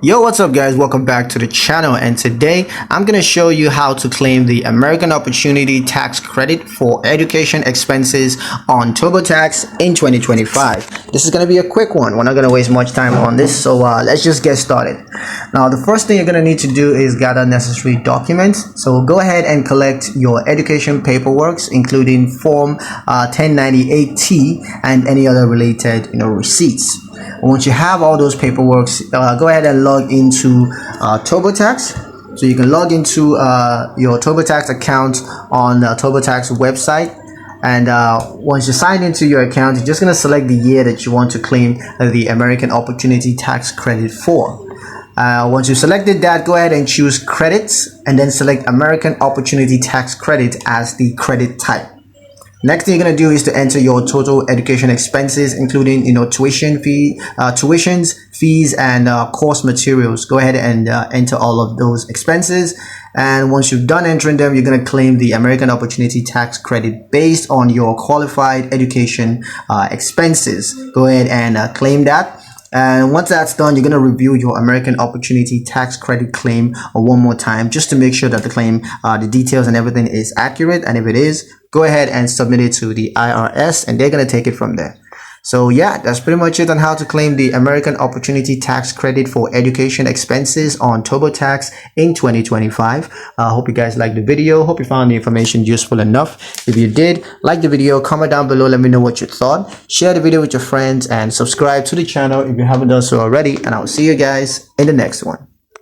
Yo, what's up guys, welcome back to the channel, and today I'm going to show you how to claim the American Opportunity Tax Credit for education expenses on TurboTax in 2025. This is going to be a quick one. We're not going to waste much time on this, so let's just get started. Now, the first thing you're going to need to do is gather necessary documents. So go ahead and collect your education paperwork, including Form 1098T and any other related receipts. Once you have all those paperwork, go ahead and log into TurboTax. So you can log into your TurboTax account on the TurboTax website. And once you sign into your account, you're just going to select the year that you want to claim the American Opportunity Tax Credit for. Once you selected that, go ahead and choose credits and then select American Opportunity Tax Credit as the credit type. Next thing you're going to do is to enter your total education expenses, including tuitions, fees, and course materials. Go ahead and enter all of those expenses. And once you've done entering them, you're going to claim the American Opportunity Tax Credit based on your qualified education expenses. Go ahead and claim that. And once that's done, you're going to review your American Opportunity Tax Credit claim one more time, just to make sure that the claim, the details and everything is accurate. And if it is, go ahead and submit it to the IRS, and they're going to take it from there. So yeah, that's pretty much it on how to claim the American Opportunity Tax Credit for education expenses on TurboTax in 2025. I hope you guys liked the video. Hope you found the information useful enough. If you did, like the video, comment down below, let me know what you thought. Share the video with your friends and subscribe to the channel if you haven't done so already. And I'll see you guys in the next one.